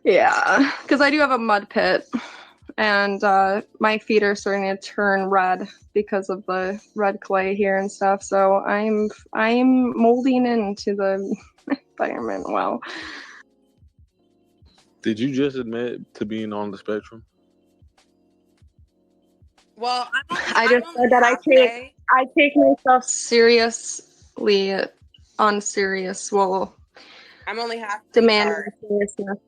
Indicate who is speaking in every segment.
Speaker 1: Yeah, because I do have a mud pit, and my feet are starting to turn red because of the red clay here and stuff. So I'm molding into the environment well.
Speaker 2: Did you just admit to being on the spectrum?
Speaker 3: Well,
Speaker 1: I just said that I take myself seriously, unserious. Well,
Speaker 3: I'm only half
Speaker 1: demanding
Speaker 3: retard.
Speaker 1: seriousness.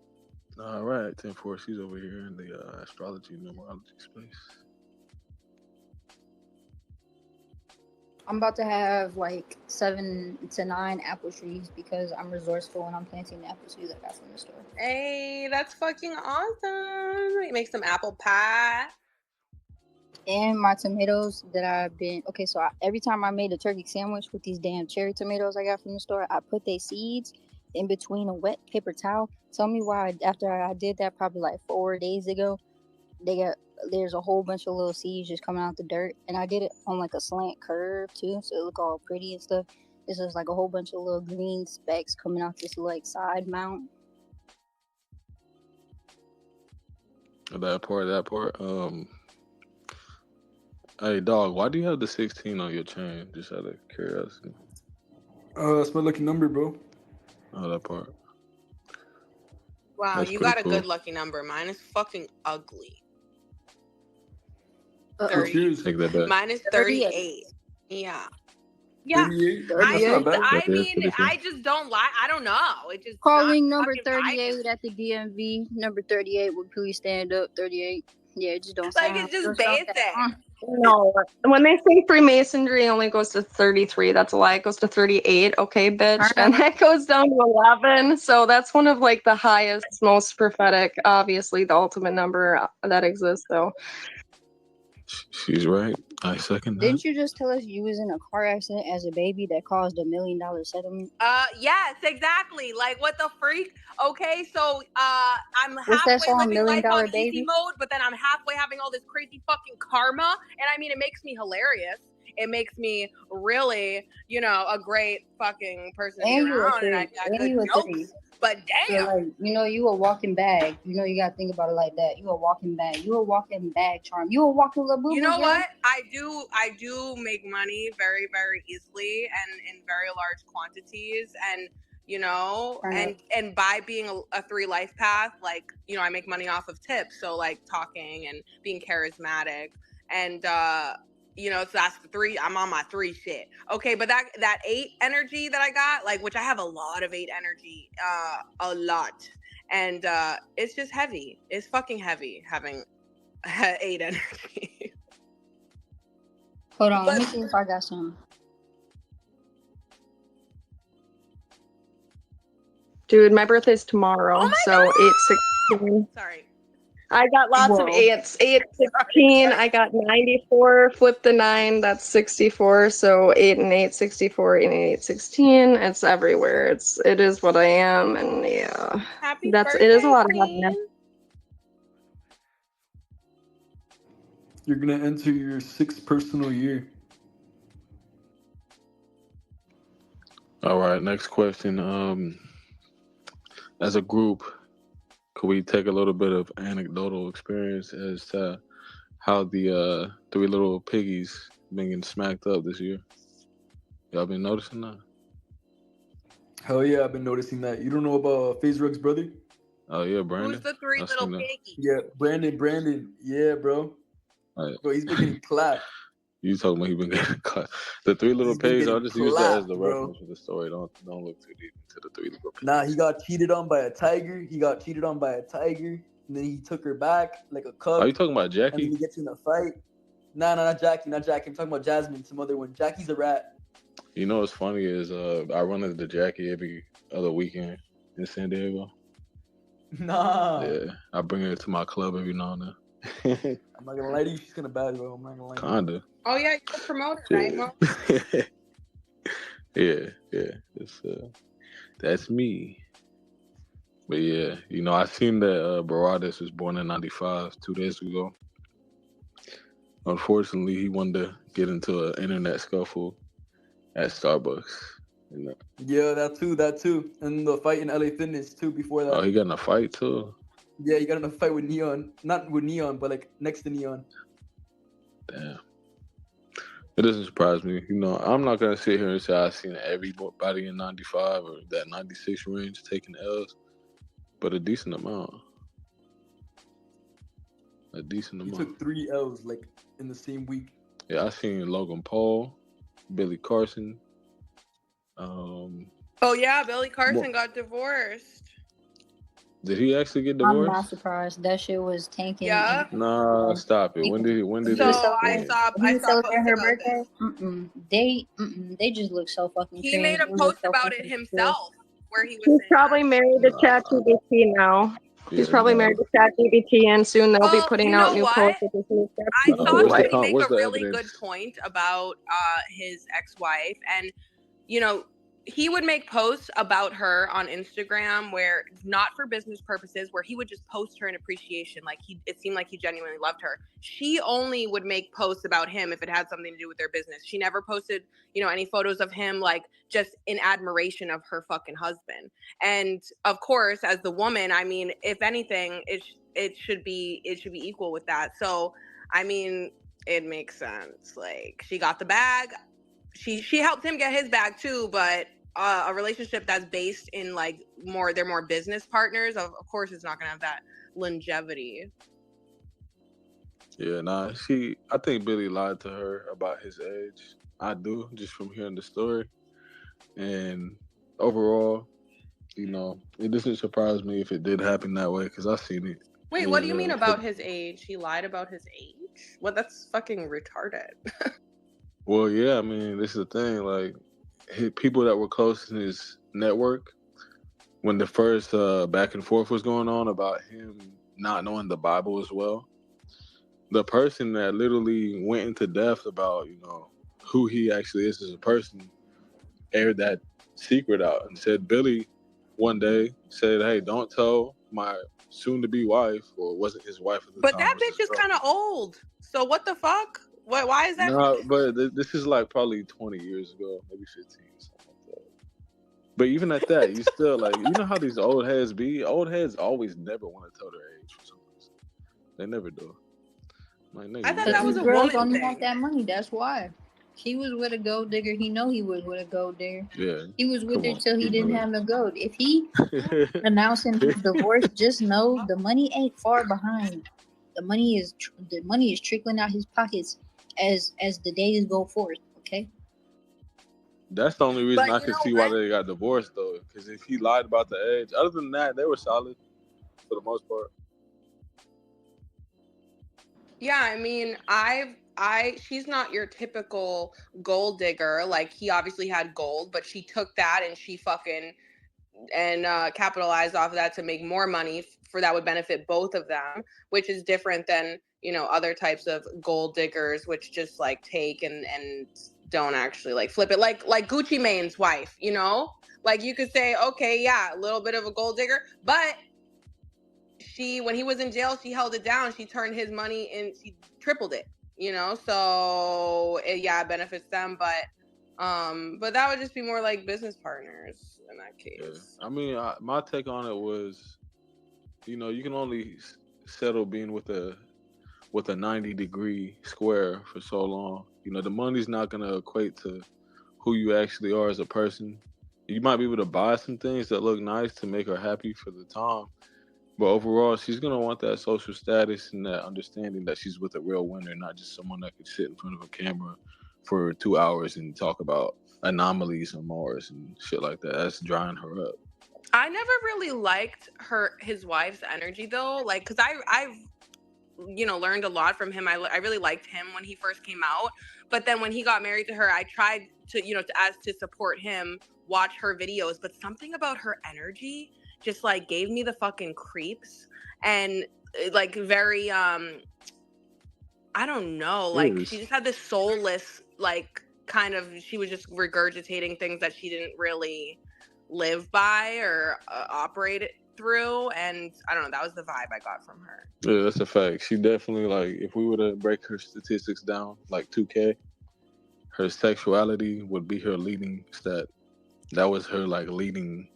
Speaker 2: All right, 10-4. She's over here in the astrology numerology space.
Speaker 4: I'm about to have like 7 to 9 apple trees because I'm resourceful and I'm planting the apple trees I got from the store.
Speaker 3: Hey, that's fucking awesome. You make some apple pie.
Speaker 4: And my tomatoes that I've been every time I made a turkey sandwich with these damn cherry tomatoes I got from the store, I put their seeds in between a wet paper towel. Tell me why after I did that probably like 4 days ago, there's a whole bunch of little seeds just coming out the dirt, and I did it on like a slant curve too, so it look all pretty and stuff. It's just like a whole bunch of little green specks coming out this like side mount.
Speaker 2: That part. Hey, dog, why do you have the 16 on your chain? Just out of curiosity.
Speaker 5: That's my lucky number, bro.
Speaker 2: Oh, that part.
Speaker 3: Wow,
Speaker 2: That's
Speaker 3: you
Speaker 2: pretty
Speaker 3: got a
Speaker 2: cool.
Speaker 3: good lucky number. Mine is fucking ugly.
Speaker 5: What's yours?
Speaker 2: Take that back.
Speaker 3: Mine is 38. Yeah. Yeah.
Speaker 5: 38? That's
Speaker 4: 38?
Speaker 5: not bad.
Speaker 3: I
Speaker 2: That is
Speaker 3: mean,
Speaker 2: pretty cool.
Speaker 3: I just don't like. I don't know. It just
Speaker 4: Calling
Speaker 3: not
Speaker 4: number
Speaker 3: fucking
Speaker 4: 38
Speaker 3: vibing.
Speaker 4: at the DMV. Number 38 would please stand up. 38. Yeah, it just don't sound.
Speaker 3: Like, it's just
Speaker 4: don't sound
Speaker 3: basic.
Speaker 4: that-
Speaker 1: No, when they say Freemasonry only goes to 33, that's a lie. It goes to 38, okay, bitch, and that goes down to 11. So that's one of like the highest, most prophetic, obviously the ultimate number that exists. So
Speaker 2: She's right. I second that.
Speaker 4: Didn't you just tell us you was in a car accident as a baby that caused $1 million settlement?
Speaker 3: Yes, exactly. Like, what the freak? Okay, so I'm
Speaker 4: What's that
Speaker 3: halfway
Speaker 4: song,
Speaker 3: living
Speaker 4: $1 Million
Speaker 3: life on
Speaker 4: Baby?
Speaker 3: easy mode, but then I'm halfway having all this crazy fucking karma, and I mean, it makes me hilarious. It makes me really, a great fucking person to be
Speaker 4: And you a
Speaker 3: around, and I
Speaker 4: three.
Speaker 3: got
Speaker 4: And
Speaker 3: good
Speaker 4: you a
Speaker 3: jokes.
Speaker 4: three.
Speaker 3: But
Speaker 4: So
Speaker 3: damn,
Speaker 4: like, you a walking bag. You gotta think about it like that. You a walking bag. You a walking bag charm. You a walking little boo.
Speaker 3: you know what? I do make money very, very easily and in very large quantities, and and by being a 3 life path, like, I make money off of tips, so like talking and being charismatic, and so that's the 3. I'm on my 3 shit. Okay, but that 8 energy that I got, like, which I have a lot of 8 energy, a lot, and it's just heavy. It's fucking heavy having 8 energy.
Speaker 4: Hold on, let me see if I got some.
Speaker 1: dude, my birthday's tomorrow,
Speaker 3: Oh my
Speaker 1: so
Speaker 3: God!
Speaker 1: 8/16.
Speaker 3: Sorry.
Speaker 1: I got lots of 8s. 8/16. I got 94. Flip the 9. That's 64. So 8 and 8, 64. 8 and 8, 16. It's everywhere. It is what I am, and yeah,
Speaker 3: Happy
Speaker 1: it
Speaker 3: birthday,
Speaker 1: is a lot of happiness.
Speaker 3: Queen.
Speaker 5: You're gonna enter your 6th personal year.
Speaker 2: All right, next question. As a group, could we take a little bit of anecdotal experience as to how the 3 little piggies been getting smacked up this year? Y'all been noticing that?
Speaker 5: Hell yeah, I've been noticing that. You don't know about FaZe Rug's brother?
Speaker 2: Oh yeah, Brandon.
Speaker 3: Who's the 3 little piggies?
Speaker 5: Yeah, Brandon. Yeah, bro.
Speaker 2: Right.
Speaker 5: Bro, he's been getting clapped.
Speaker 2: You talking about he been getting cut? The 3 little
Speaker 5: He's been
Speaker 2: pigs. I'll
Speaker 5: getting
Speaker 2: just use that as
Speaker 5: clapped,
Speaker 2: the
Speaker 5: bro.
Speaker 2: reference for the story. Don't look too deep into the 3 little pigs.
Speaker 5: Nah, he got cheated on by a tiger. And then he took her back like a cub.
Speaker 2: Are you talking about Jackie?
Speaker 5: And then he gets in a fight. Nah, not Jackie. I'm talking about Jasmine, some other one. Jackie's a rat.
Speaker 2: You know what's funny is I run into Jackie every other weekend in San Diego.
Speaker 5: Nah.
Speaker 2: Yeah, I bring her to my club every now and then.
Speaker 5: I'm not gonna lie to you, she's kinda bad, bro. I'm not gonna lie.
Speaker 2: Kinda.
Speaker 3: Oh yeah, you're a promoter, right, Mo?
Speaker 2: yeah. It's that's me. But yeah, I seen that Baradas was born in 95, 2 days ago. Unfortunately, he wanted to get into an internet scuffle at Starbucks.
Speaker 5: Yeah, that too. And the fight in LA Fitness too before that.
Speaker 2: Oh, he got in a fight too?
Speaker 5: Yeah, he got in a fight with Neon. Not with Neon, but like next to Neon.
Speaker 2: Damn. It doesn't surprise me. You know, I'm not gonna sit here and say I've seen everybody in '95 or that '96 range taking L's, but a decent amount. A decent
Speaker 5: He
Speaker 2: amount.
Speaker 5: took 3 L's like in the same week.
Speaker 2: Yeah, I seen Logan Paul, Billy Carson.
Speaker 3: Oh yeah, Billy Carson
Speaker 2: More.
Speaker 3: got divorced.
Speaker 2: Did he actually get
Speaker 4: I'm not
Speaker 2: divorced?
Speaker 4: surprised. That shit was tanking.
Speaker 3: Yeah.
Speaker 2: Nah,
Speaker 4: And
Speaker 2: stop it. When did
Speaker 4: he was
Speaker 3: So I
Speaker 4: celebrating.
Speaker 2: end?
Speaker 3: saw
Speaker 4: He was celebrating
Speaker 3: posts
Speaker 4: her
Speaker 3: about
Speaker 4: birthday.
Speaker 3: this.
Speaker 4: They just look so fucking
Speaker 3: He made
Speaker 4: cringe.
Speaker 3: a
Speaker 4: They look
Speaker 3: post
Speaker 4: so
Speaker 3: about it
Speaker 4: fucking cool.
Speaker 3: himself, where he was
Speaker 1: He's
Speaker 3: saying,
Speaker 1: probably married to
Speaker 2: Nah.
Speaker 1: ChatGPT now. He's
Speaker 2: Yeah,
Speaker 1: probably married to ChatGPT, and soon they'll be
Speaker 3: well,
Speaker 1: putting
Speaker 3: you
Speaker 1: out
Speaker 3: know
Speaker 1: new
Speaker 3: what?
Speaker 1: posts with this new
Speaker 3: I
Speaker 1: ChatGPT
Speaker 3: saw
Speaker 2: where's
Speaker 1: wife.
Speaker 3: somebody make
Speaker 2: where's
Speaker 3: a
Speaker 2: the
Speaker 3: really
Speaker 2: evidence?
Speaker 3: good point about his ex-wife, and you know, he would make posts about her on Instagram where not for business purposes, where he would just post her in appreciation. Like it seemed like he genuinely loved her. She only would make posts about him if it had something to do with their business. She never posted, any photos of him like just in admiration of her fucking husband. And of course, as the woman, I mean, if anything, it should be equal with that. So, I mean, it makes sense. Like she got the bag. She helped him get his bag too, but a relationship that's based in like they're more business partners. Of course, it's not gonna have that longevity.
Speaker 2: Yeah, nah. I think Billy lied to her about his age. I do, just from hearing the story. And overall, it doesn't surprise me if it did happen that way because I've seen it.
Speaker 3: Wait, what do you mean
Speaker 2: And,
Speaker 3: about his age? He lied about his age? Well, that's fucking retarded.
Speaker 2: well, yeah, I mean, this is the thing. Like, people that were close in his network, when the first back and forth was going on about him not knowing the Bible as well, the person that literally went into depth about, who he actually is as a person, aired that secret out and said Billy one day said, "Hey, don't tell my soon-to-be wife," or wasn't his wife at the
Speaker 3: But
Speaker 2: time.
Speaker 3: that
Speaker 2: Was
Speaker 3: bitch
Speaker 2: his
Speaker 3: is kind of
Speaker 2: girlfriend.
Speaker 3: old. So what the fuck? Why is that?
Speaker 2: No, but this is like probably 20 years ago, maybe 15, something like that. But even at that, you still like, how these old heads be. Old heads always never want to tell their age for some reason. They never do. Like, nigga,
Speaker 3: I
Speaker 2: you
Speaker 3: thought
Speaker 4: But
Speaker 3: that
Speaker 2: gotta
Speaker 3: was
Speaker 4: these
Speaker 3: a
Speaker 2: be.
Speaker 4: girls
Speaker 3: woman
Speaker 4: only want
Speaker 3: thing.
Speaker 4: that money. That's why. He was with a gold digger. He know he was with a gold digger.
Speaker 2: Yeah.
Speaker 4: He was with
Speaker 2: Come
Speaker 4: her
Speaker 2: on.
Speaker 4: till he didn't have no gold. If he
Speaker 2: Keep
Speaker 4: announcing his
Speaker 2: going.
Speaker 4: divorce, just know the money ain't far behind. The money is trickling out his pockets as the days go forth. Okay.
Speaker 2: That's the only reason
Speaker 3: But
Speaker 2: I
Speaker 3: you
Speaker 2: could
Speaker 3: know
Speaker 2: see why
Speaker 3: what?
Speaker 2: they got divorced, though. Because if he lied about the age, other than that, they were solid for the most part.
Speaker 3: Yeah, I mean, she's not your typical gold digger. Like he obviously had gold, but she took that and she fucking and capitalized off of that to make more money for that would benefit both of them, which is different than other types of gold diggers, which just like take and don't actually like flip it, like Gucci Mane's wife. Like you could say, okay, yeah, a little bit of a gold digger, but when he was in jail, she held it down. She turned his money and she tripled it. So yeah, it benefits them, but that would just be more like business partners in that
Speaker 2: Yeah.
Speaker 3: case.
Speaker 2: I mean, my take on it was, you can only settle being with a 90-degree square for so long. The money's not gonna equate to who you actually are as a person. You might be able to buy some things that look nice to make her happy for the time, but overall, she's gonna want that social status and that understanding that she's with a real winner, not just someone that could sit in front of a camera for 2 hours and talk about anomalies on Mars and shit like that. That's drying her up.
Speaker 3: I never really liked his wife's energy though, like because I've learned a lot from him. I really liked him when he first came out, but then when he got married to her, I tried to to support him, watch her videos, but something about her energy just like gave me the fucking creeps, and like very I don't know, like she
Speaker 2: Serious.
Speaker 3: just had this soulless like kind of, she was just regurgitating things that she didn't really live by or operate it through, and I don't know, that was the vibe I got from her.
Speaker 2: Yeah, that's a fact. She definitely, like, if we were to break her statistics down, like 2K, her sexuality would be her leading stat. That was her, like, leading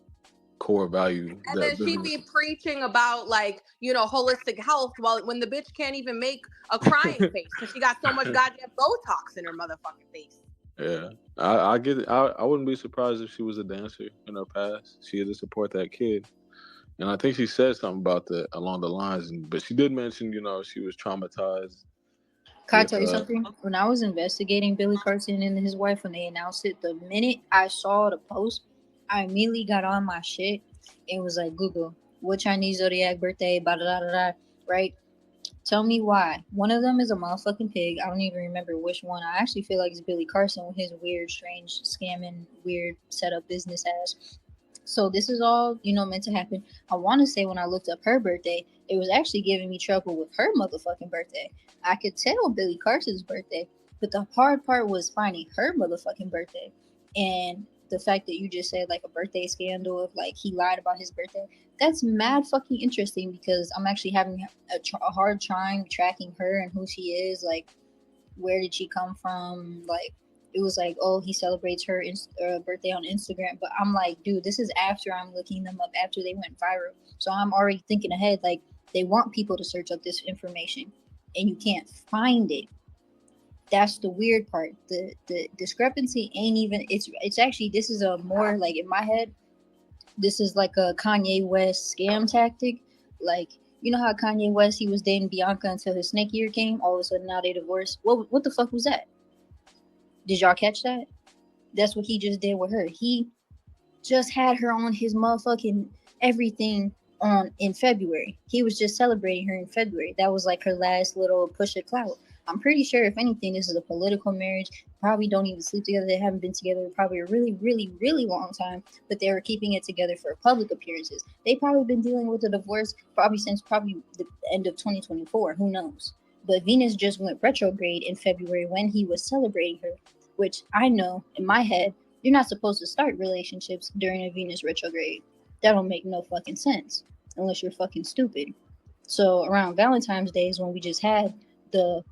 Speaker 2: core value.
Speaker 3: And then she be preaching about like, you know, holistic health while when the bitch can't even make a crying face because she got so much goddamn Botox in her motherfucking face.
Speaker 2: Yeah, I get it. I wouldn't be surprised if she was a dancer in her past. She had to support that kid, and I think she said something about that along the lines. But she did mention, you know, she was traumatized.
Speaker 4: Can I tell you something? When I was investigating Billy Carson and his wife, when they announced it, the minute I saw the post, I immediately got on my shit and was like, Google, what Chinese zodiac birthday, blah, blah, blah, blah, right? Tell me why. One of them is a motherfucking pig. I don't even remember which one. I actually feel like it's Billy Carson with his weird, strange, scamming, weird setup business ass. So this is all, you know, meant to happen. I want to say when I looked up her birthday, it was actually giving me trouble with her motherfucking birthday. I could tell Billy Carson's birthday, but the hard part was finding her motherfucking birthday. And the fact that you just said like a birthday scandal of like he lied about his birthday, that's mad fucking interesting because I'm actually having a hard time tracking her and who she is. Like, where did she come from? Like, it was like, oh, he celebrates her birthday on Instagram. But I'm like, dude, this is after I'm looking them up, after they went viral. So I'm already thinking ahead. Like, they want people to search up this information and you can't find it. That's the weird part. The discrepancy ain't even, it's actually, this is a more like, in my head, this is like a Kanye West scam tactic. Like, you know how Kanye West, he was dating Bianca until his snake year came? All of a sudden now they divorced. What the fuck was that? Did y'all catch that? That's what he just did with her. He just had her on his motherfucking everything on in February. He was just celebrating her in February. That was like her last little push of clout. I'm pretty sure if anything, this is a political marriage. Probably don't even sleep together. They haven't been together probably a really, really, really long time, but they were keeping it together for public appearances. They probably been dealing with a divorce probably since probably the end of 2024. Who knows? But Venus just went retrograde in February when he was celebrating her, which I know in my head, you're not supposed to start relationships during a Venus retrograde. That don't make no fucking sense unless you're fucking stupid. So around Valentine's Day is when we just had the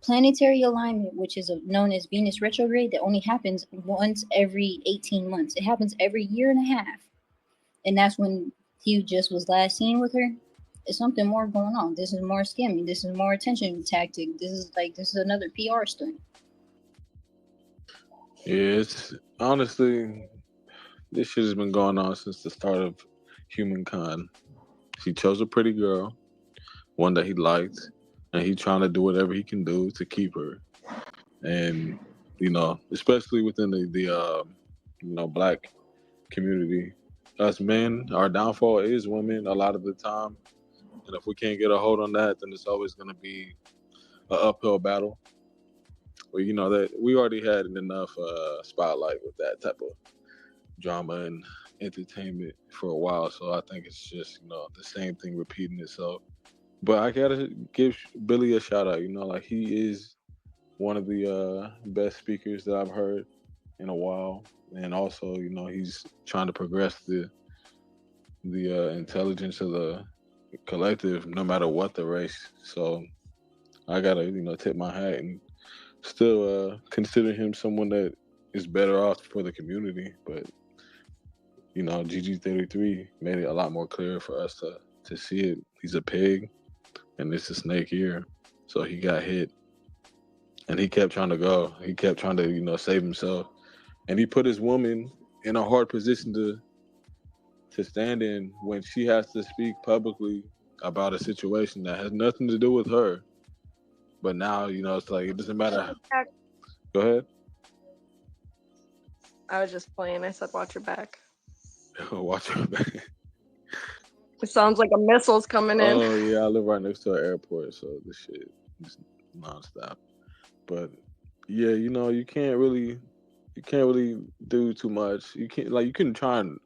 Speaker 4: planetary alignment, which is known as Venus retrograde, that only happens once every 18 months. It happens every year and a half. And that's when he just was last seen with her. There's something more going on. This is more scamming. This is more attention tactic. This is another PR stunt.
Speaker 2: Yeah, it's honestly, this shit has been going on since the start of humankind. He chose a pretty girl, one that he liked, and he's trying to do whatever he can do to keep her. And you know, especially within the black community, us men, our downfall is women a lot of the time. And if we can't get a hold on that, then it's always going to be an uphill battle. Well, you know that we already had enough spotlight with that type of drama and entertainment for a while, so I think it's just the same thing repeating itself. But I gotta give Billy a shout out. Like he is one of the best speakers that I've heard in a while, and also he's trying to progress the intelligence of the collective, no matter what the race. So I gotta tip my hat and still consider him someone that is better off for the community. But GG33 made it a lot more clear for us to see it. He's a pig, and it's a snake ear. So he got hit, and he kept trying to go. He kept trying to save himself, and he put his woman in a hard position to stand in when she has to speak publicly about a situation that has nothing to do with her. But now, it's like it doesn't matter. Go ahead.
Speaker 1: I was just playing. I said, watch your back.
Speaker 2: Watch your back.
Speaker 1: It sounds like a missile's coming in.
Speaker 2: Oh yeah, I live right next to an airport, so this shit is nonstop. But yeah, you can't really do too much. You can try and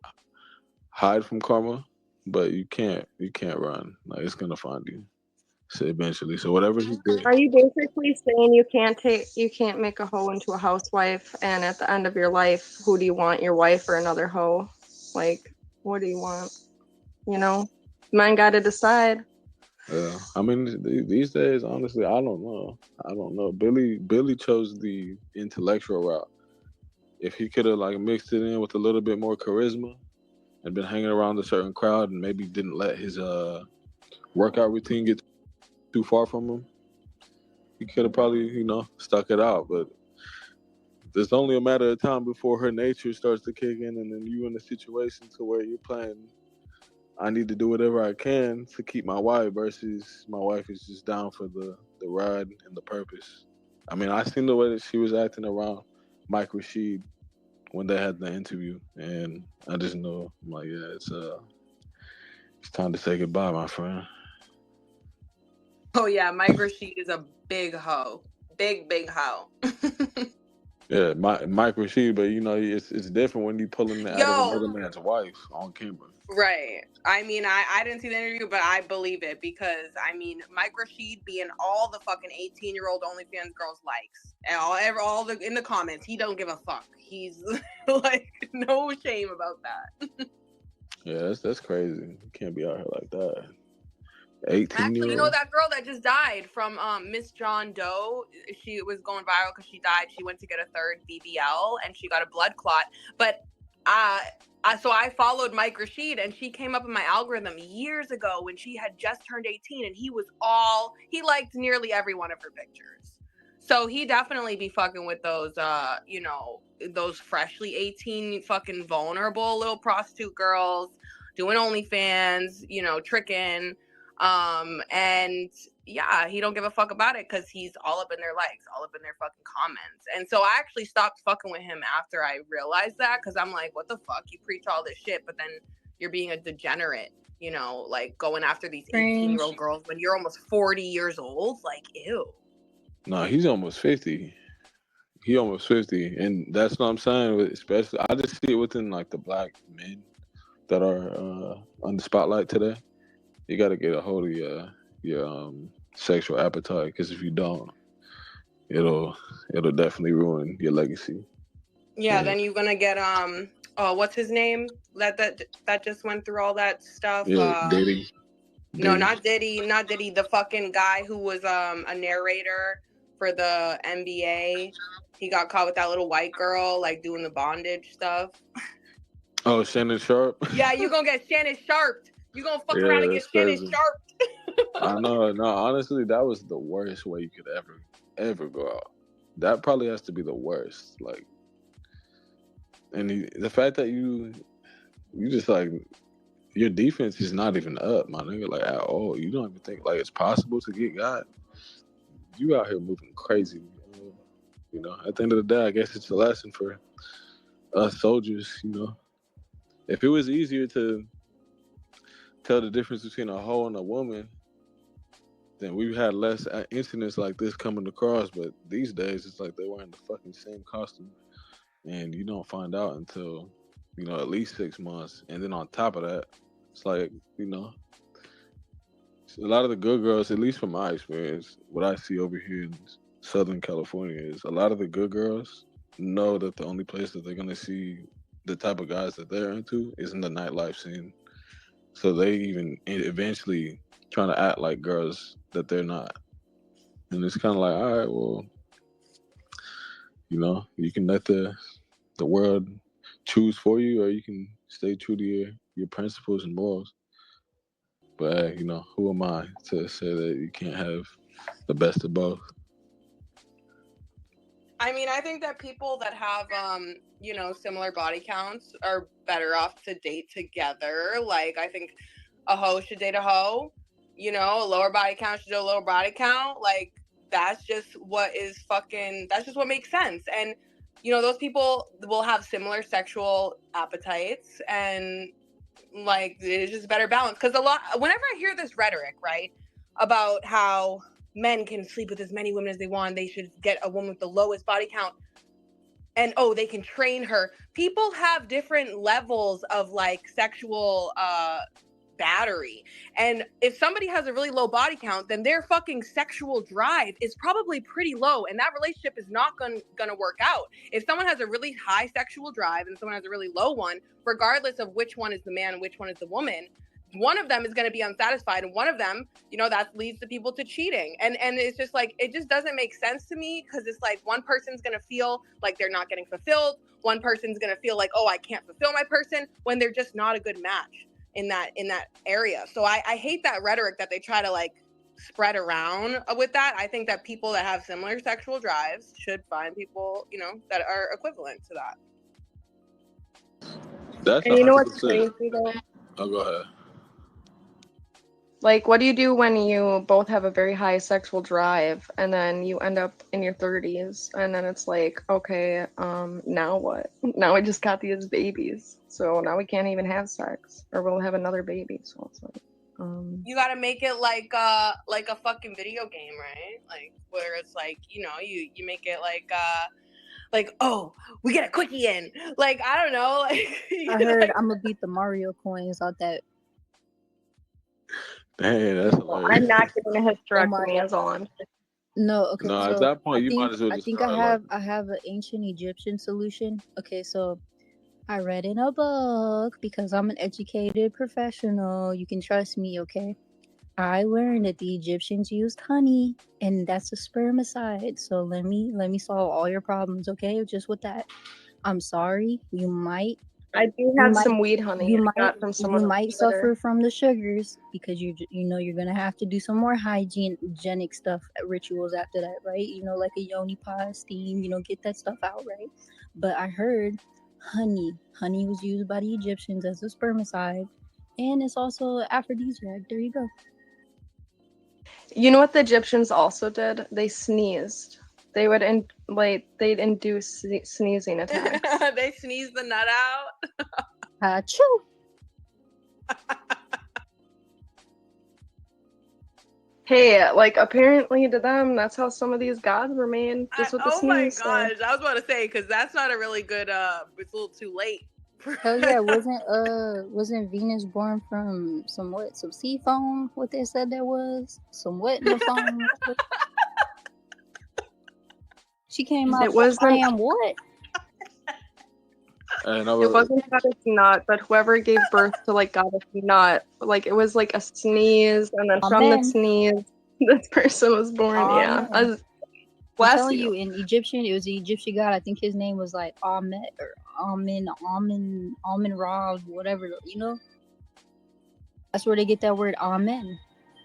Speaker 2: hide from karma, but you can't run. Like it's gonna find you. So eventually. So whatever he did.
Speaker 1: Are you basically saying you can't make a hoe into a housewife, and at the end of your life, who do you want, your wife or another hoe? Like, what do you want? Men got to decide.
Speaker 2: Yeah, I mean these days, honestly, I don't know. Billy chose the intellectual route. If he could have mixed it in with a little bit more charisma and been hanging around a certain crowd and maybe didn't let his workout routine get too far from him, he could have probably, stuck it out. But it's only a matter of time before her nature starts to kick in, and then you in a situation to where you're playing, I need to do whatever I can to keep my wife versus my wife is just down for the ride and the purpose. I mean, I seen the way that she was acting around Mike Rashid when they had the interview, and I just know, I'm like, yeah, it's time to say goodbye, my friend.
Speaker 3: Oh yeah, Mike Rashid is a big hoe, big hoe.
Speaker 2: Yeah, Mike Rashid, but it's different when you pulling out of another man's wife on camera.
Speaker 3: Right. I mean, I didn't see the interview, but I believe it because, I mean, Mike Rashid being all the fucking 18-year-old OnlyFans girls likes and all the in the comments, he don't give a fuck. He's like no shame about that.
Speaker 2: Yeah, that's crazy. You can't be out here like that. 18-year-old.
Speaker 3: Actually, you know that girl that just died from Miss John Doe? She was going viral because she died. She went to get a third BBL and she got a blood clot. But so I followed Mike Rashid and she came up in my algorithm years ago when she had just turned 18 and he liked nearly every one of her pictures. So he definitely be fucking with those, those freshly 18 fucking vulnerable little prostitute girls doing OnlyFans, tricking. And yeah, he don't give a fuck about it because he's all up in their likes, all up in their fucking comments. And so I actually stopped fucking with him after I realized that because I'm like, what the fuck? You preach all this shit, but then you're being a degenerate, like going after these 18-year-old girls when you're almost 40 years old. Like, ew.
Speaker 2: No, he's almost 50. He almost 50. And that's what I'm saying. Especially, I just see it within like the black men that are on the spotlight today. You got to get a hold of your sexual appetite, because if you don't, it'll definitely ruin your legacy.
Speaker 3: Yeah, then you're gonna get what's his name? That just went through all that stuff.
Speaker 2: Yeah, Diddy.
Speaker 3: No, not Diddy. The fucking guy who was a narrator for the NBA. He got caught with that little white girl, like doing the bondage stuff.
Speaker 2: Oh, Shannon Sharp.
Speaker 3: Yeah, you gonna get Shannon Sharp. You gonna fuck around and get Shannon Sharp.
Speaker 2: I know. No, honestly, that was the worst way you could ever go out. That probably has to be the worst. Like, and the fact that you just like, your defense is not even up, my nigga, like at all. You don't even think like it's possible to get got. You out here moving crazy. At the end of the day, I guess it's a lesson for us soldiers. If it was easier to tell the difference between a hoe and a woman, then we've had less incidents like this coming across. But these days, it's like they're wearing the fucking same costume, and you don't find out until at least 6 months. And then on top of that, it's like a lot of the good girls, at least from my experience, what I see over here in Southern California is a lot of the good girls know that the only place that they're gonna see the type of guys that they're into is in the nightlife scene. So they even eventually trying to act like girls that they're not. And it's kind of like, all right, well, you can let the world choose for you, or you can stay true to your principles and morals. But who am I to say that you can't have the best of both?
Speaker 3: I mean, I think that people that have, similar body counts are better off to date together. Like, I think a hoe should date a hoe. A lower body count should do a lower body count. Like, that's just what makes sense. And, those people will have similar sexual appetites and, like, it's just better balance. Because whenever I hear this rhetoric, right, about how men can sleep with as many women as they want, they should get a woman with the lowest body count, and they can train her. People have different levels of like sexual battery, and if somebody has a really low body count, then their fucking sexual drive is probably pretty low, and that relationship is not gonna work out. If someone has a really high sexual drive and someone has a really low one, regardless of which one is the man and which one is the woman, one of them is going to be unsatisfied, and one of them, you know, that leads to people to cheating. And it's just like, it just doesn't make sense to me, because it's like one person's going to feel like they're not getting fulfilled. One person's going to feel like, oh, I can't fulfill my person, when they're just not a good match in that area. So I hate that rhetoric that they try to like spread around with that. I think that people that have similar sexual drives should find people, you know, that are equivalent to that.
Speaker 2: That's
Speaker 1: And you know what's
Speaker 2: 100%.
Speaker 1: crazy though?
Speaker 2: Oh, go ahead.
Speaker 1: Like, what do you do when you both have a very high sexual drive and then you end up in your 30s and then it's like, okay, now what? Now we just got these babies, so now we can't even have sex, or we'll have another baby. So it's like,
Speaker 3: you gotta make it like a fucking video game, right? Like where it's like, you know, you make it like, oh, we get a quickie in. Like, I don't know. Like,
Speaker 4: I heard I'm gonna beat the Mario coins out that.
Speaker 2: Dang, that's hilarious.
Speaker 1: I'm not getting a hysterectomy.
Speaker 4: Mario.
Speaker 1: Is all I'm saying.
Speaker 4: No, okay.
Speaker 2: No,
Speaker 4: so
Speaker 2: at that point, you might as well
Speaker 4: I
Speaker 2: just
Speaker 4: think
Speaker 2: start,
Speaker 4: I have an ancient Egyptian solution. Okay, so I read in a book, because I'm an educated professional. You can trust me, okay? I learned that the Egyptians used honey, and that's a spermicide. So let me solve all your problems, okay? Just with that. I'm sorry.
Speaker 1: I do have some weed honey I got from someone
Speaker 4: You
Speaker 1: on
Speaker 4: might
Speaker 1: Twitter.
Speaker 4: suffer from the sugars, because you know you're gonna have to do some more hygienic stuff, rituals after that, right? You know, like a yoni pod, steam, you know, get that stuff out, right? But I heard honey was used by the Egyptians as a spermicide, and it's also an aphrodisiac. There you go.
Speaker 1: You know what the Egyptians also did? They sneezed. They would they'd induce sneezing attacks.
Speaker 3: They sneeze the nut out.
Speaker 4: Achoo!
Speaker 1: Hey, like apparently to them, that's how some of these gods were made, just with the
Speaker 3: Oh my
Speaker 1: sneeze.
Speaker 3: gosh, I was about to say, because that's not a really good. It's a little too late.
Speaker 4: Hell yeah, wasn't Venus born from some sea foam? What they said there was some wet in the foam. She came out.
Speaker 1: It wasn't.
Speaker 4: I am what?
Speaker 2: And
Speaker 1: It wasn't Goddess Nut, but whoever gave birth to like Goddess Nut, like it was like a sneeze, and then from the
Speaker 4: Amen.
Speaker 1: sneeze, this person was born.
Speaker 4: Amen.
Speaker 1: Yeah,
Speaker 4: I'm telling you, in Egyptian, it was the Egyptian god. I think his name was like Amen or Amen Ra, whatever. You know, that's where they get that word Amen.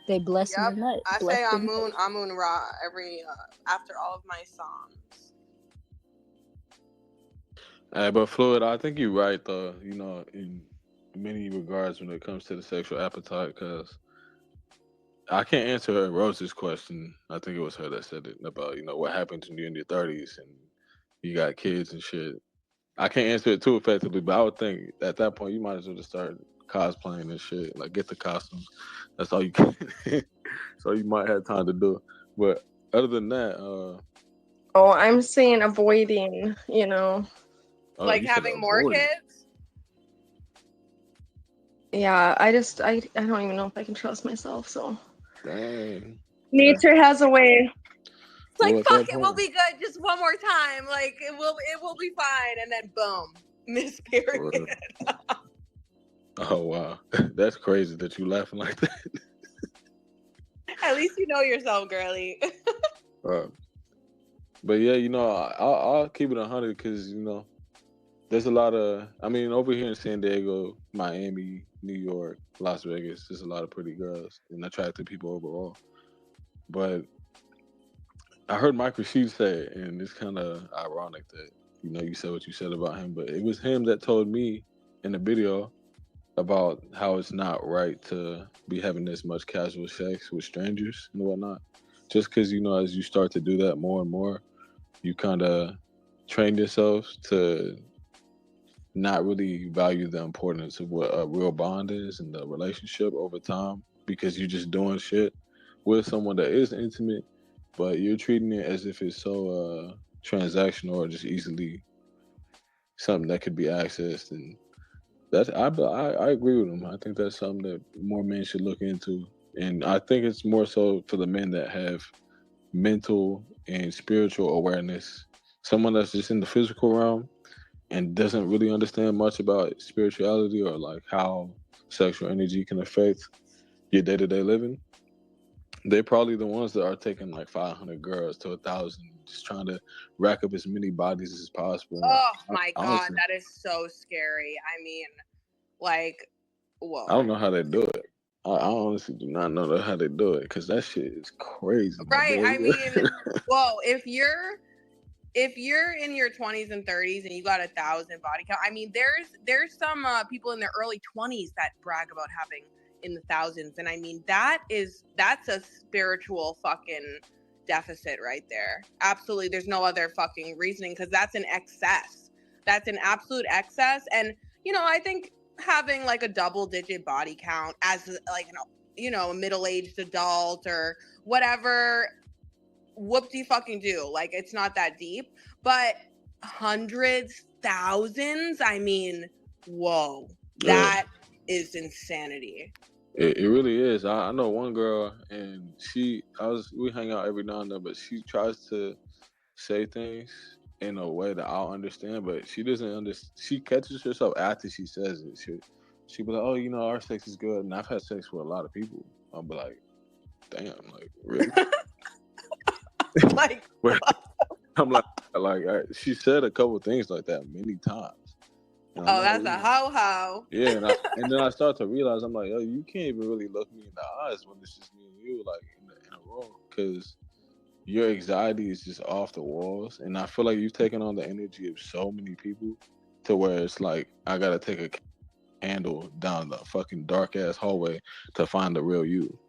Speaker 4: They bless the nut.
Speaker 3: I say Amun Ra every after all of my songs.
Speaker 2: But Fluid, I think you're right though. You know, in many regards when it comes to the sexual appetite, because I can't answer Rose's question. I think it was her that said it about, you know, what happens when you're in your 30s and you got kids and shit. I can't answer it too effectively, but I would think at that point you might as well just start cosplaying and shit. Like get the costumes. That's all you can. So you might have time to do it. But other than that,
Speaker 1: oh, I'm saying avoiding, you know.
Speaker 3: Like having more kids?
Speaker 1: Yeah, I don't even know if I can trust myself, so.
Speaker 2: Dang.
Speaker 1: Nature has a way.
Speaker 3: It's like, fuck it, we'll be good just one more time. Like it will be fine, and then boom, misperiod.
Speaker 2: Oh wow. That's crazy that you laughing like that.
Speaker 3: At least you know yourself, girly.
Speaker 2: But yeah, you know, I'll keep it 100 because, you know, there's a lot of, I mean, over here in San Diego, Miami, New York, Las Vegas, there's a lot of pretty girls and attractive people overall. But I heard Mike Rashid say it, and it's kind of ironic that, you know, you said what you said about him, but it was him that told me in the video about how it's not right to be having this much casual sex with strangers and whatnot. Just because, you know, as you start to do that more and more, you kind of train yourself to not really value the importance of what a real bond is in the relationship over time, because you're just doing shit with someone that is intimate, but you're treating it as if it's so transactional or just easily something that could be accessed. And that's I agree with him. I think that's something that more men should look into, and I think it's more so for the men that have mental and spiritual awareness. Someone that's just in the physical realm and doesn't really understand much about spirituality or like how sexual energy can affect your day-to-day living, they're probably the ones that are taking like 500 girls to 1,000, just trying to rack up as many bodies as possible.
Speaker 3: Oh my God,
Speaker 2: honestly,
Speaker 3: that is so scary. I mean, like, whoa.
Speaker 2: I don't know how they do it. I honestly do not know how they do it, because that shit is crazy.
Speaker 3: Right. I mean, whoa, if you're in your 20s and 30s and you got 1,000 body count, I mean, there's some people in their early 20s that brag about having in the thousands, and I mean that's a spiritual fucking deficit right there. Absolutely, there's no other fucking reasoning, because that's an excess. That's an absolute excess, and I think having like a double-digit body count as like a middle-aged adult or whatever, whoop-de fucking do, like it's not that deep. But hundreds, thousands, I mean, whoa, that is insanity.
Speaker 2: It really is. I know one girl, and we hang out every now and then, but she tries to say things in a way that I'll understand, but she doesn't understand. She catches herself after she says it. She be like, "Oh, our sex is good," and I've had sex with a lot of people. I'll be like, "Damn, like really?"
Speaker 3: Like,
Speaker 2: I'm like she said a couple things like that many times.
Speaker 3: Oh, that's a ho-ho.
Speaker 2: Yeah, and then I start to realize, I'm like, yo, you can't even really look me in the eyes when it's just me and you, like in a room, because your anxiety is just off the walls, and I feel like you've taken on the energy of so many people, to where it's like I gotta take a candle down the fucking dark ass hallway to find the real you.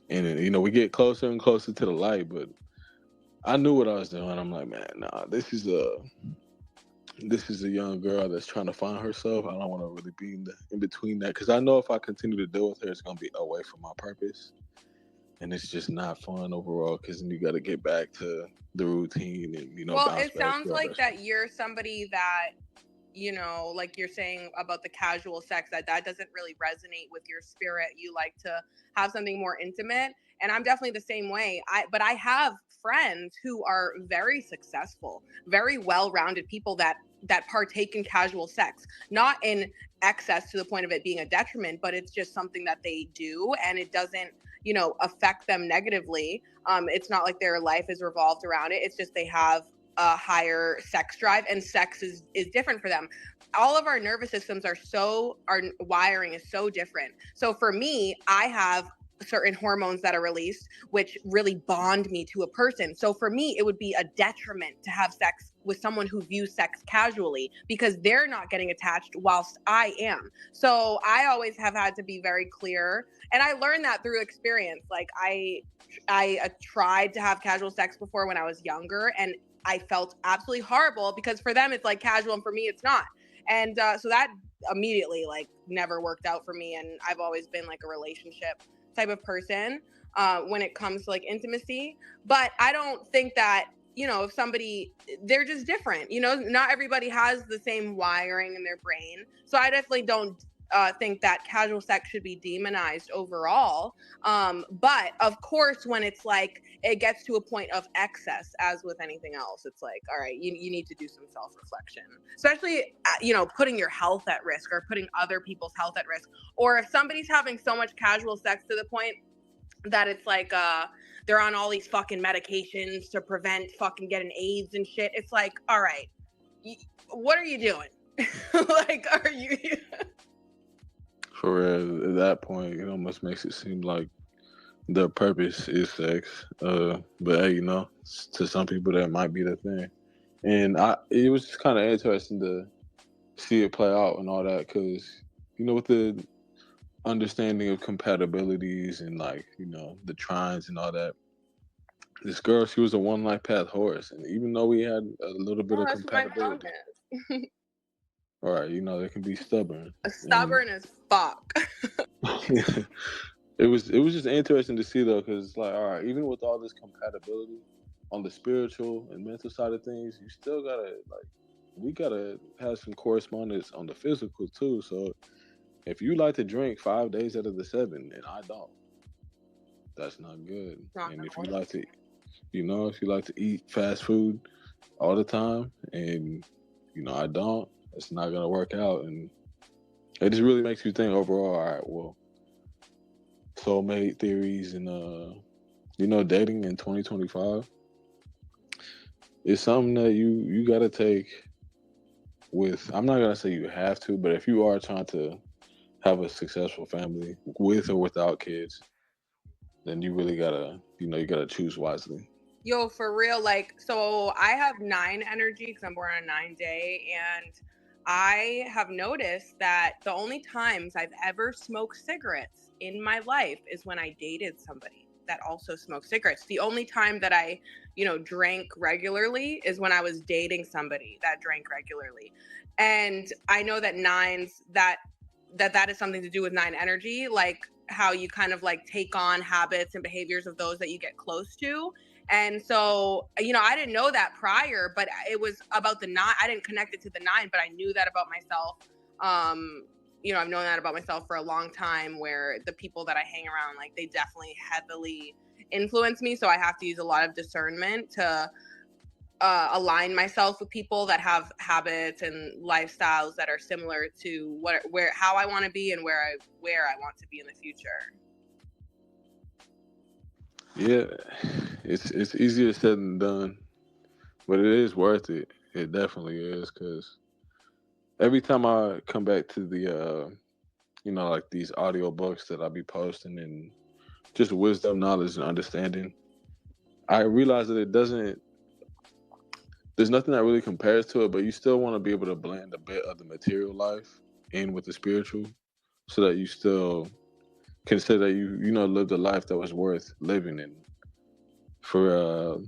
Speaker 2: And then, we get closer and closer to the light, but I knew what I was doing. I'm like, man, nah, this is a young girl that's trying to find herself. I don't want to really be in between that, because I know if I continue to deal with her, it's going to be away from my purpose. And it's just not fun overall, because then you got to get back to the routine and,
Speaker 3: well,
Speaker 2: bounce
Speaker 3: it
Speaker 2: back.
Speaker 3: sounds like that you're somebody that, like you're saying about the casual sex, that doesn't really resonate with your spirit. You like to have something more intimate. And I'm definitely the same way. But I have friends who are very successful, very well-rounded people that partake in casual sex, not in excess to the point of it being a detriment, but it's just something that they do, and it doesn't, affect them negatively. It's not like their life is revolved around it. It's just they have a higher sex drive, and sex is different for them. All of our nervous systems our wiring is so different. So for me, I have certain hormones that are released, which really bond me to a person. So for me, it would be a detriment to have sex with someone who views sex casually, because they're not getting attached whilst I am. So I always have had to be very clear. And I learned that through experience. Like I tried to have casual sex before when I was younger, and I felt absolutely horrible, because for them it's like casual and for me it's not. And so that immediately like never worked out for me. And I've always been like a relationship type of person when it comes to like intimacy. But I don't think that, if somebody, they're just different, not everybody has the same wiring in their brain. So I definitely don't think that casual sex should be demonized overall. But of course, when it's like it gets to a point of excess, as with anything else, it's like, all right, you need to do some self-reflection, especially putting your health at risk or putting other people's health at risk. Or if somebody's having so much casual sex to the point that it's like they're on all these fucking medications to prevent fucking getting AIDS and shit, it's like, all right, what are you doing? Like, are you
Speaker 2: For real, at that point, it almost makes it seem like their purpose is sex. But hey, to some people that might be the thing. And it was just kind of interesting to see it play out and all that, because with the understanding of compatibilities and like the trines and all that, this girl, she was a one life path horse, and even though we had a little bit of compatibility, all right, they can be stubborn.
Speaker 3: Stubborn as fuck.
Speaker 2: It was just interesting to see though, because like, all right, even with all this compatibility on the spiritual and mental side of things, you still gotta we gotta have some correspondence on the physical too. So if you like to drink 5 days out of the 7 and I don't, that's not good. And if you like to, if you like to eat fast food all the time and I don't, it's not gonna work out. And It just really makes you think overall. All right, well, soulmate theories and dating in 2025 is something that you got to take with. I'm not gonna say you have to, but if you are trying to have a successful family with or without kids, then you really gotta, you gotta choose wisely.
Speaker 3: Yo, for real, like, so I have 9 energy because I'm born on 9-day, and I have noticed that the only times I've ever smoked cigarettes in my life is when I dated somebody that also smoked cigarettes. The only time that I, drank regularly is when I was dating somebody that drank regularly. And I know that nines, that is something to do with 9 energy, like how you kind of like take on habits and behaviors of those that you get close to. And so, I didn't know that prior, but it was about the 9. I didn't connect it to the 9, but I knew that about myself. I've known that about myself for a long time, where the people that I hang around, like, they definitely heavily influence me. So I have to use a lot of discernment to align myself with people that have habits and lifestyles that are similar to how I want to be and where I want to be in the future.
Speaker 2: Yeah, it's easier said than done, but it is worth it. It definitely is, because every time I come back to the like these audio books that I be posting and just wisdom, knowledge, and understanding, I realize that there's nothing that really compares to it, but you still want to be able to blend a bit of the material life in with the spiritual, so that you still consider that you lived a life that was worth living. And for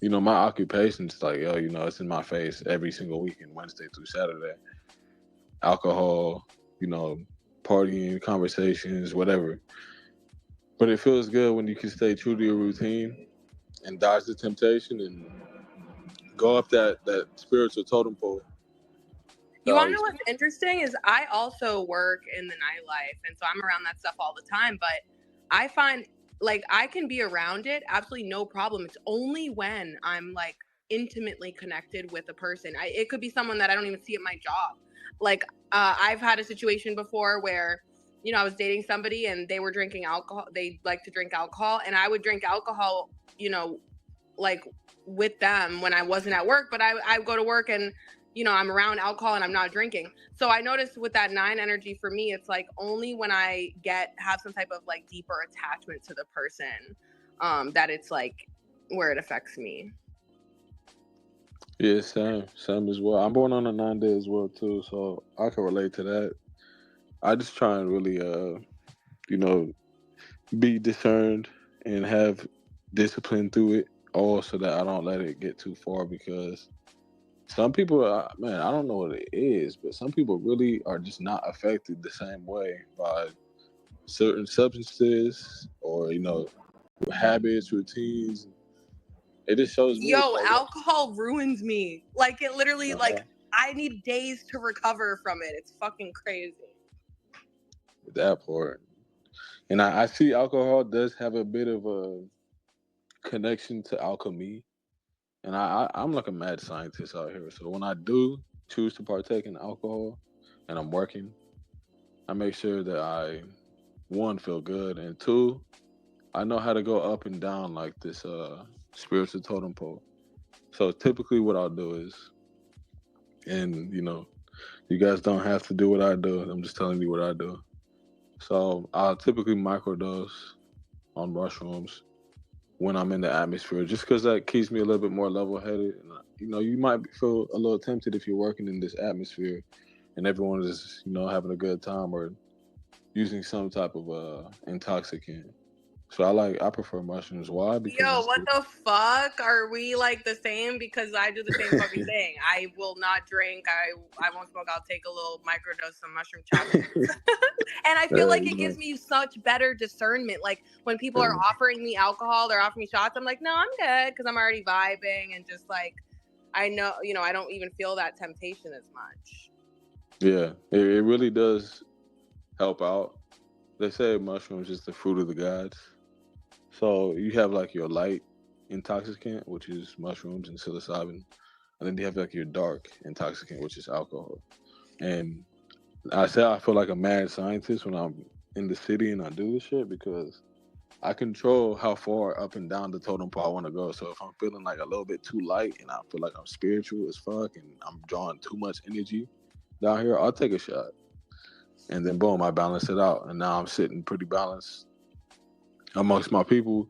Speaker 2: my occupation's like, it's in my face every single weekend, Wednesday through Saturday. Alcohol, you know, partying, conversations, whatever. But it feels good when you can stay true to your routine and dodge the temptation and go up that spiritual totem pole.
Speaker 3: You want to know what's interesting is I also work in the nightlife, and so I'm around that stuff all the time, but I find, like, I can be around it absolutely no problem. It's only when I'm like intimately connected with a person. It could be someone that I don't even see at my job. Like, I've had a situation before where, I was dating somebody and they were drinking alcohol. They like to drink alcohol, and I would drink alcohol, like, with them when I wasn't at work, but I go to work and I'm around alcohol and I'm not drinking. So I noticed with that 9 energy, for me, it's like only when I have some type of like deeper attachment to the person, that it's like where it affects me.
Speaker 2: Yeah, same as well. I'm born on a 9-day as well too, so I can relate to that. I just try and really, be discerned and have discipline through it, all so that I don't let it get too far. Because some people, man, I don't know what it is, but some people really are just not affected the same way by certain substances or habits, routines. It just shows me.
Speaker 3: Yo, alcohol ruins me. Like, it literally, like, I need days to recover from it. It's fucking crazy.
Speaker 2: That part. And I see alcohol does have a bit of a connection to alchemy. And I'm like a mad scientist out here. So when I do choose to partake in alcohol and I'm working, I make sure that I, one, feel good, and two, I know how to go up and down like this spiritual totem pole. So typically what I'll do is, and you guys don't have to do what I do. I'm just telling you what I do. So I'll typically microdose on mushrooms when I'm in the atmosphere, just because that keeps me a little bit more level-headed. And you might feel a little tempted if you're working in this atmosphere and everyone is having a good time or using some type of intoxicant. So I prefer mushrooms. Why? Because
Speaker 3: Yo, what the fuck? Are we like the same? Because I do the same fucking thing. I will not drink. I won't smoke. I'll take a little microdose of mushroom chocolate. And I feel like it gives me such better discernment. Like, when people are offering me alcohol, they're offering me shots, I'm like, no, I'm good, because I'm already vibing, and just like, I know, I don't even feel that temptation as much.
Speaker 2: Yeah, it really does help out. They say mushrooms is the fruit of the gods. So you have like your light intoxicant, which is mushrooms and psilocybin, and then you have like your dark intoxicant, which is alcohol. And I say I feel like a mad scientist when I'm in the city and I do this shit because I control how far up and down the totem pole I want to go. So if I'm feeling like a little bit too light and I feel like I'm spiritual as fuck and I'm drawing too much energy down here, I'll take a shot. And then boom, I balance it out. And now I'm sitting pretty balanced amongst my people,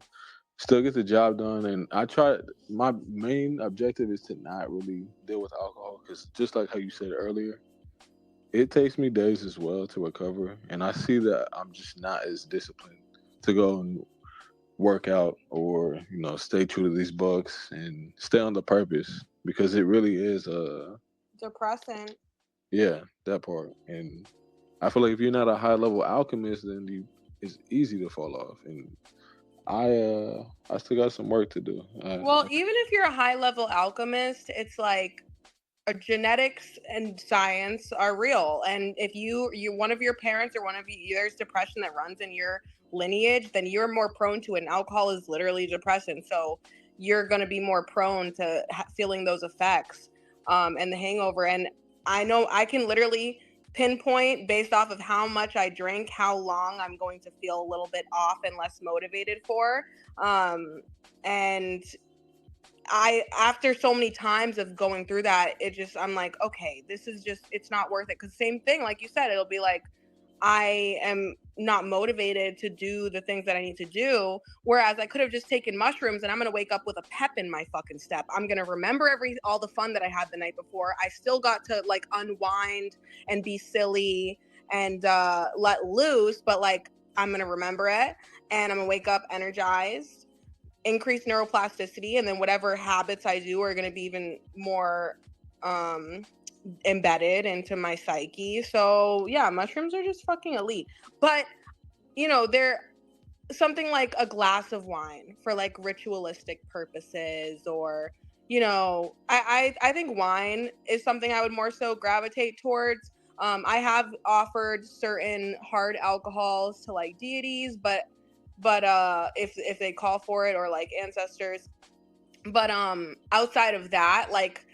Speaker 2: still get the job done. And I try, my main objective is to not really deal with alcohol because just like how you said earlier, it takes me days as well to recover. And I see that I'm just not as disciplined to go and work out or, stay true to these books and stay on the purpose because it really is
Speaker 3: Depressant.
Speaker 2: yeah, that part. And I feel like if you're not a high level alchemist, then it's easy to fall off. And I still got some work to do.
Speaker 3: Well, even if you're a high level alchemist, it's like genetics and science are real, and if you one of your parents or one of you there's depression that runs in your lineage, then you're more prone to it. And alcohol is literally depression, so you're going to be more prone to feeling those effects and the hangover. And I know I can literally pinpoint based off of how much I drink how long I'm going to feel a little bit off and less motivated for. And I, after so many times of going through that, I'm like, okay, this is just, it's not worth it. Cause same thing, like you said, it'll be like, I am not motivated to do the things that I need to do. Whereas I could have just taken mushrooms and I'm going to wake up with a pep in my fucking step. I'm going to remember all the fun that I had the night before. I still got to like unwind and be silly and let loose, but like, I'm going to remember it and I'm going to wake up energized, increase neuroplasticity, and then whatever habits I do are going to be even more embedded into my psyche. So yeah, mushrooms are just fucking elite. But they're something like a glass of wine for like ritualistic purposes, or I think wine is something I would more so gravitate towards. I have offered certain hard alcohols to like deities, but if they call for it, or like ancestors. But outside of that, like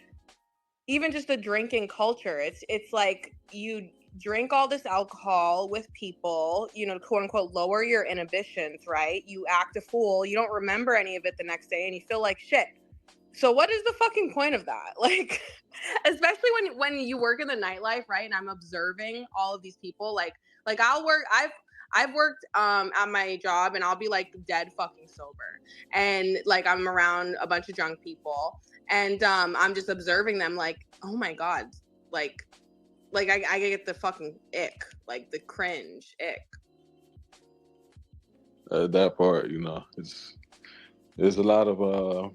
Speaker 3: even just the drinking culture, it's like you drink all this alcohol with people, quote unquote, lower your inhibitions, right? You act a fool, you don't remember any of it the next day, and you feel like shit. So what is the fucking point of that? Like, especially when you work in the nightlife, right? And I'm observing all of these people, like I've worked at my job and I'll be like dead fucking sober, and like I'm around a bunch of drunk people, and I'm just observing them like, oh my god, like I get the fucking ick, like the cringe ick.
Speaker 2: That part, there's a lot of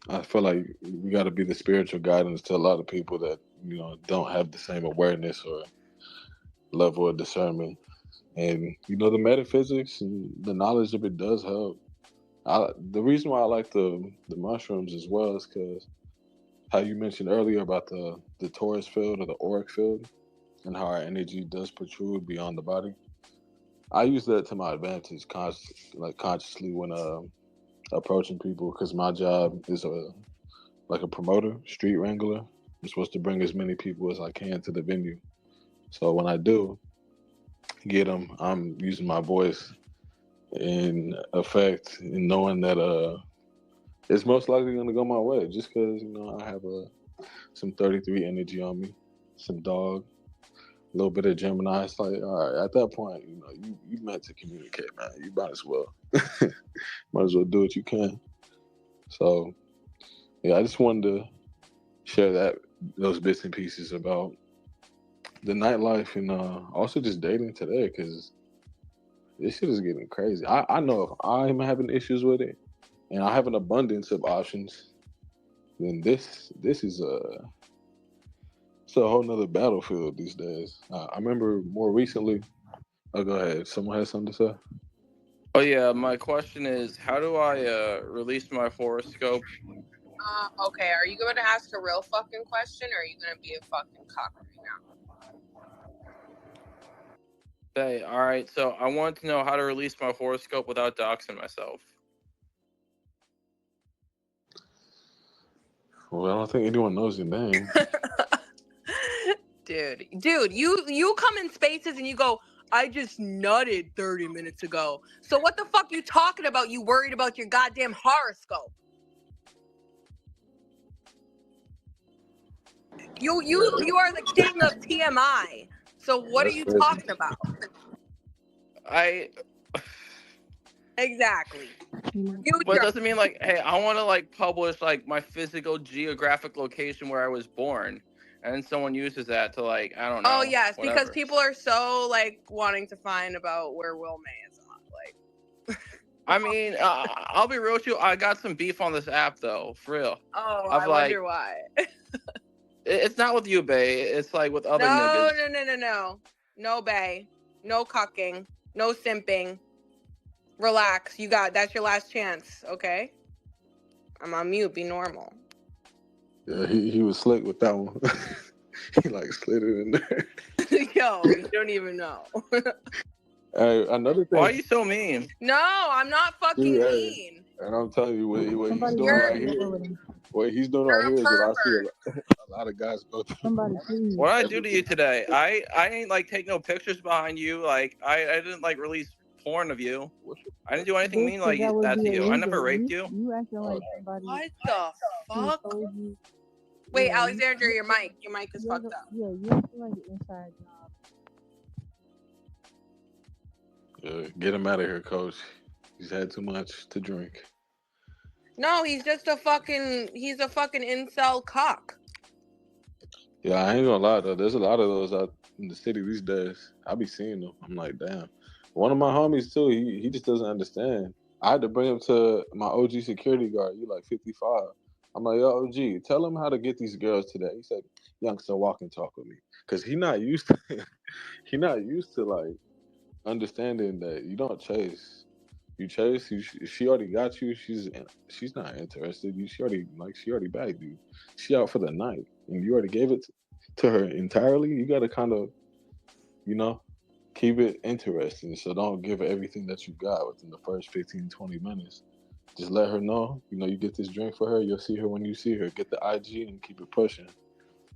Speaker 2: I feel like we got to be the spiritual guidance to a lot of people that don't have the same awareness or level of discernment. And the metaphysics and the knowledge of it does help. The reason why I like the mushrooms as well is because how you mentioned earlier about the Taurus field or the auric field and how our energy does protrude beyond the body. I use that to my advantage consciously when approaching people, because my job is like a promoter, street wrangler. I'm supposed to bring as many people as I can to the venue. So when I do get them, I'm using my voice in effect and knowing that it's most likely going to go my way just because I have some 33 energy on me, some dog, a little bit of Gemini. It's like, all right, at that point, you meant to communicate, man. You might as well do what you can. So yeah, I just wanted to share those bits and pieces about the nightlife and also just dating today, because this shit is getting crazy. I know if I'm having issues with it and I have an abundance of options, then this is it's a whole nother battlefield these days. I remember more recently. Oh, go ahead. Someone has something to say?
Speaker 6: Oh yeah, my question is, how do I release my horoscope?
Speaker 3: Okay, are you going to ask a real fucking question, or are you going to be a fucking cock right now?
Speaker 6: Hey, all right. So I want to know how to release my horoscope without doxing myself.
Speaker 2: Well, I don't think anyone knows your name.
Speaker 3: Dude, you come in spaces and you go, I just nutted 30 minutes ago. So what the fuck you talking about? You worried about your goddamn horoscope? You are the king of TMI. So what are you talking about? Exactly.
Speaker 6: But it doesn't mean like, hey, I want to like publish like my physical geographic location where I was born, and then someone uses that to like, I don't know.
Speaker 3: Oh yes,
Speaker 6: whatever.
Speaker 3: because people are so like wanting to find about where Will May is on. Like,
Speaker 6: I mean, I'll be real with you. I got some beef on this app though, for real.
Speaker 3: oh,
Speaker 6: I've
Speaker 3: I
Speaker 6: like,
Speaker 3: wonder why.
Speaker 6: It's not with you, Bae. It's like with other niggas.
Speaker 3: No, bae. No cucking. No simping. Relax. That's your last chance, okay? I'm on mute. Be normal.
Speaker 2: Yeah, he was slick with that one. He like slid it in there.
Speaker 3: Yo, you don't even know.
Speaker 2: Hey, another thing.
Speaker 6: Why are you so mean?
Speaker 3: No, I'm not fucking mean.
Speaker 2: And I'm telling you, what he's doing
Speaker 4: You're-
Speaker 2: right here. What he's doing
Speaker 3: You're
Speaker 2: right
Speaker 3: a
Speaker 2: here is what I see
Speaker 3: pervert.
Speaker 2: a lot of guys go through.
Speaker 4: Somebody please.
Speaker 6: What did I do to you today? I ain't like take no pictures behind you. Like I didn't like release porn of you. I didn't do anything mean like that to you. I never raped you.
Speaker 4: You acting like somebody.
Speaker 3: What the fuck?
Speaker 4: told you.
Speaker 3: Wait,
Speaker 4: Yeah,
Speaker 3: Alexander, your mic is fucked up.
Speaker 4: Yeah, you acting like an inside job.
Speaker 2: Yeah, get him out of here, coach. He's had too much to drink.
Speaker 3: No, he's a fucking incel cock.
Speaker 2: Yeah, I ain't gonna lie though. There's a lot of those out in the city these days. I be seeing them. I'm like, damn. One of my homies too. He just doesn't understand. I had to bring him to my OG security guard. You like 55. I'm like, yo, OG, tell him how to get these girls today. He said, youngster, walk and talk with me, cause he not used to like understanding that you don't chase. You chase. She already got you. She's not interested. She already bagged you. She out for the night, and you already gave it to her entirely. You got to kind of, keep it interesting. So don't give her everything that you got within the first 15, 20 minutes. Just let her know. You get this drink for her. You'll see her when you see her. Get the IG and keep it pushing,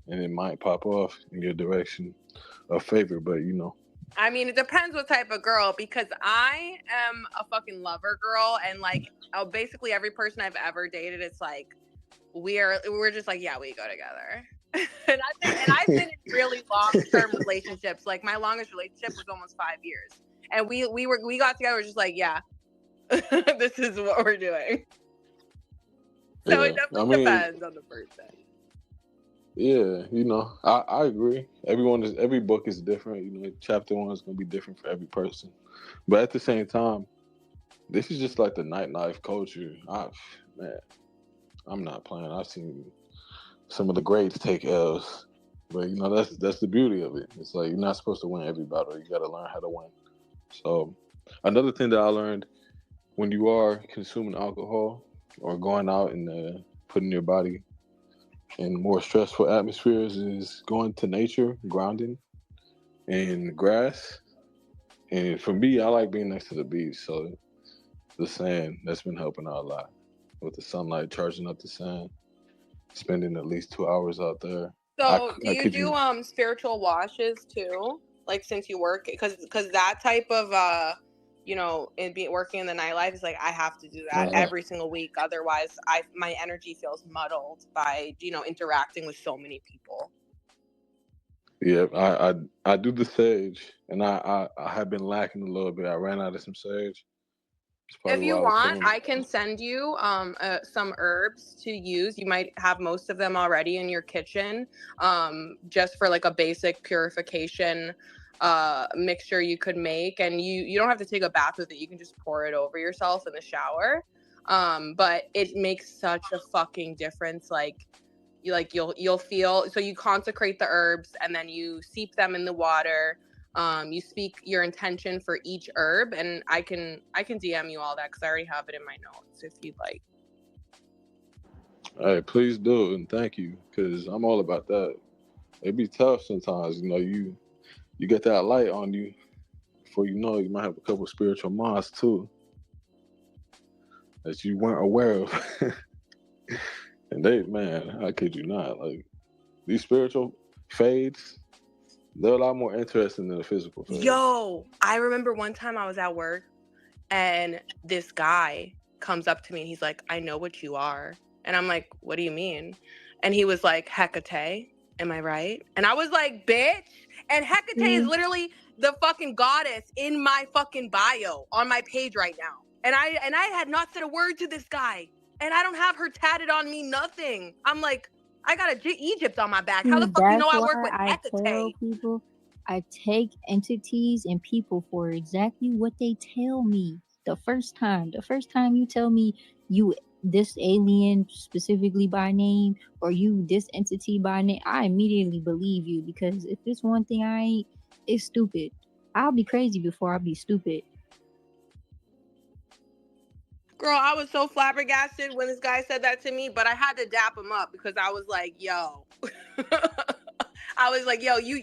Speaker 2: and it might pop off in your direction of favor. But
Speaker 3: I mean, it depends what type of girl, because I am a fucking lover girl, and like basically every person I've ever dated, it's like we're just like, yeah, we go together. and I've been in really long-term relationships. Like my longest relationship was almost 5 years, and we got together. We're just like, yeah, this is what we're doing. So it definitely depends on the person.
Speaker 2: Yeah, I agree. Every book is different. Chapter 1 is gonna be different for every person, but at the same time, this is just like the nightlife culture. I'm not playing. I've seen some of the greats take L's, but that's the beauty of it. It's like you're not supposed to win every battle. You got to learn how to win. So another thing that I learned when you are consuming alcohol or going out and putting your body in more stressful atmospheres is going to nature, grounding, and grass. And for me, I like being next to the beach, so the sand, that's been helping out a lot with the sunlight charging up the sand, spending at least 2 hours out there.
Speaker 3: So do you do spiritual washes too? Like since you work, because that type of working in the nightlife is like I have to do that every single week. Otherwise, my energy feels muddled by interacting with so many people.
Speaker 2: Yeah, I do the sage, and I have been lacking a little bit. I ran out of some sage.
Speaker 3: If you want, I can send you some herbs to use. You might have most of them already in your kitchen, just for like a basic purification mixture you could make. And you don't have to take a bath with it. You can just pour it over yourself in the shower. But it makes such a fucking difference. You'll feel, so you consecrate the herbs and then you steep them in the water. You speak your intention for each herb, and I can DM you all that because I already have it in my notes if you'd like.
Speaker 2: All right, please do, and thank you, because I'm all about that. It'd be tough sometimes, you get that light on you. Before you know it, you might have a couple spiritual moths too that you weren't aware of. And I kid you not, like these spiritual fades, They're a lot more interesting than the physical. Fans.
Speaker 3: Yo, I remember one time I was at work and this guy comes up to me and he's like, I know what you are. And I'm like, what do you mean? And he was like, Hecate, am I right? And I was like, bitch. And Hecate is literally the fucking goddess in my fucking bio on my page right now. And I had not said a word to this guy. And I don't have her tatted on me, nothing. I'm like, I got Egypt on my back. How the fuck you know I work with Hecate?
Speaker 4: Tell people, I take entities and people for exactly what they tell me. The first time you tell me you this alien specifically by name or you this entity by name, I immediately believe you, because if it's one thing I ain't, it's stupid. I'll be crazy before I'll be stupid.
Speaker 3: Girl, I was so flabbergasted when this guy said that to me, but I had to dap him up because I was like, yo. I was like, yo, you